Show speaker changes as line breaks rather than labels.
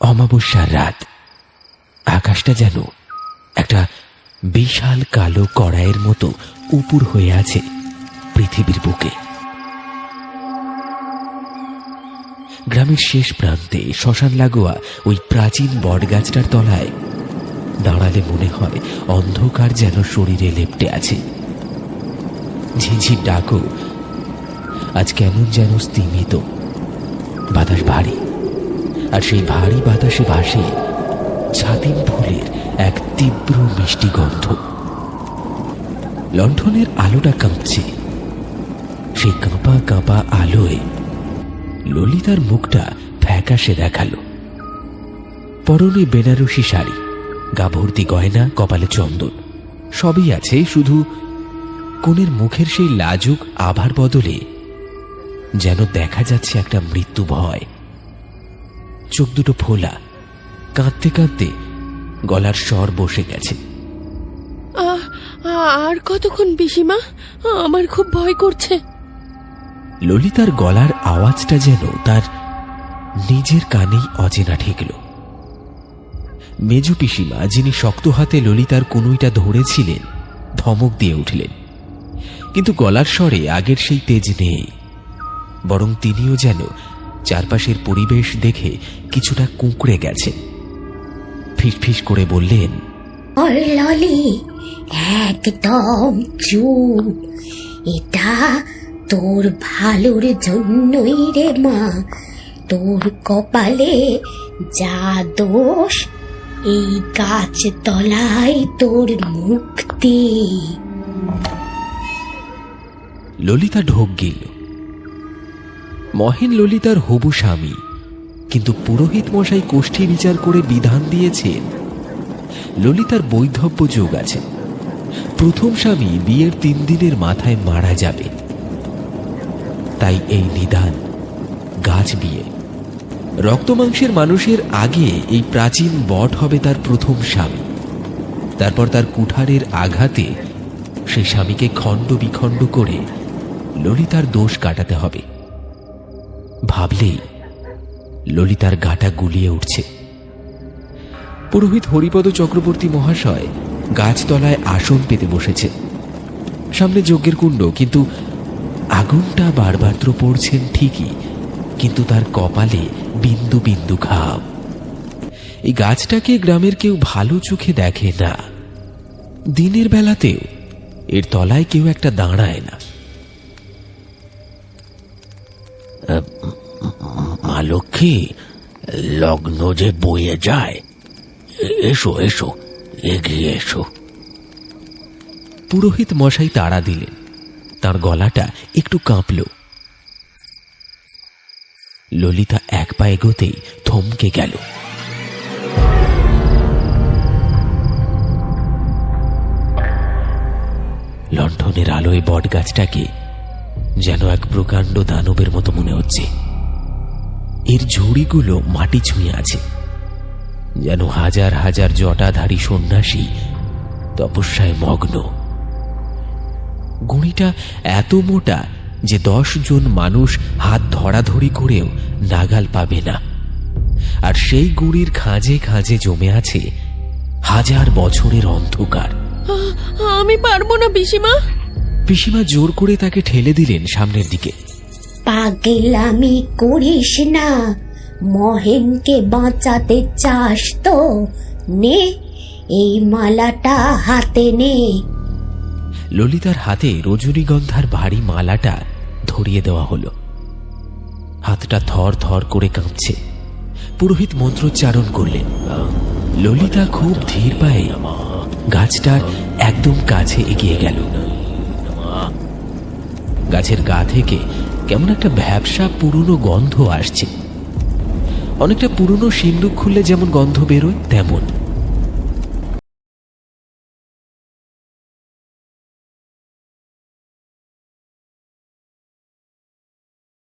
অমাবস্যার রাত। আকাশটা যেন একটা বিশাল কালো কড়াইয়ের মতো উপুর হয়ে আছে পৃথিবীর বুকে। গ্রামের শেষ প্রান্তে শ্মশান লাগোয়া ওই প্রাচীন বটগাছটার তলায় দাঁড়ালে মনে হয় অন্ধকার যেন শরীরে লেপ্টে আছে। ঝিঝির ডাকও আজ কেমন যেন স্তিমিত। বাতাস ভারী, আর সেই ভারী বাতাসে ভাসে ছাতিম ফুলের এক তীব্র মিষ্টি গন্ধ। লণ্ঠনের আলোটা কাঁপছে। সেই কাঁপা কাঁপা আলোয় ললিতার মুখটা ফ্যাকাশে দেখালো। পরনে বেনারসি শাড়ি, গা ভর্তি গয়না, কপালে চন্দন, সবই আছে, শুধু কোণের মুখের সেই লাজুক আভার বদলে যেন দেখা যাচ্ছে একটা মৃত্যু ভয়। চোখ দুটো ফোলা, কাঁদতে কাঁদতে গলার স্বর বসে গেছে।
আর কতক্ষণ পিসিমা? আমার খুব ভয় করছে।
ললিতার গলার আওয়াজটা যেন তার নিজের কানেই অচেনা ঠেকল। মেজু পিসিমা, যিনি শক্ত হাতে ললিতার কনুইটা ধরেছিলেন, ধমক দিয়ে উঠলেন, কিন্তু গলার স্বরে আগের সেই তেজ নেই। বরং তিনিও যেন চারপাশের পরিবেশ দেখে কিছুটা কুঁকড়ে গেছেন। ফিসফিস করে বললেন,
ললি, একদম চুপ। এটা তোর ভালোর জন্যই রে মা। তোর কপালে যা দোষ, এই গাছ তলায় তোর মুক্তি।
ললিতা ঢোক গিল। মহেন ললিতার হবু স্বামী, কিন্তু পুরোহিত মশাই কোষ্ঠী বিচার করে বিধান দিয়েছেন ললিতার বৈধব্য যোগ আছে। প্রথম স্বামী বিয়ের 3 দিনের মাথায় মারা যাবে, তাই এই নিদান। গাছ বিয়ে, রক্তমাংসের মানুষের আগে এই প্রাচীন বট হবে তার প্রথম স্বামী। তারপর তার কুঠারের আঘাতে সেই স্বামীকে খণ্ড বিখণ্ড করে ললিতার দোষ কাটাতে হবে। ভাবলেই ললিতার গাটা গুলিয়ে উঠছে। পুরোহিত হরিপদ চক্রবর্তী মহাশয় গাছতলায় আসন পেতে বসেছে। সামনে যজ্ঞের কুণ্ড, কিন্তু আগুনটা বারবার তো পড়ছেন ঠিকই, কিন্তু তার কপালে বিন্দু বিন্দু ঘাম। এই গাছটাকে গ্রামের কেউ ভালো চোখে দেখে না। দিনের বেলাতেও এর তলায় কেউ একটা দাঁড়ায় না। মা লক্ষ্মী, লগ্ন যে বয়ে যায়, এসো এসো, এগিয়ে এসো। পুরোহিত মশাই তাড়া দিলেন। তার গলাটা একটু কাঁপল। ললিতা এক পা এগোতেই থমকে গেল। লণ্ঠনের আলোয় বটগাছটাকে যেন এক প্রকাণ্ড দানবের মতো মনে হচ্ছে। এর ঝুড়িগুলো মাটি ছুঁয়ে আছে, যেন হাজার হাজার জটাধারী সন্ন্যাসী তপস্যায় মগ্ন। গুঁড়িটা এত মোটা যে 10 জন মানুষ হাত ধরাধরি করেও নাগাল পাবে না। আর সেই গুঁড়ির খাঁজে খাঁজে জমে আছে হাজার বছরের অন্ধকার।
আমি পারবো না পিসিমা।
পিসিমা জোর করে তাকে ঠেলে দিলেন সামনের দিকে।
পাগলামি করিস না। মহেনকে বাঁচাতে চাস তো? নে, এই মালাটা হাতে নে।
ললিতার হাতে রজনীগন্ধার ভারী মালাটা ধরিয়ে দেওয়া হলো। হাতটা থর থর করে কাঁপছে। পুরোহিত মন্ত্রোচ্চারণ করলেন। ললিতা খুব ধীর পায়ে গাছটার একদম কাছে এগিয়ে গেল। গাছের গা থেকে কেমন একটা ভ্যাপসা পুরনো গন্ধ আসছে। অনেকটা পুরনো সিন্দুক খুললে যেমন গন্ধ বেরোয় তেমন।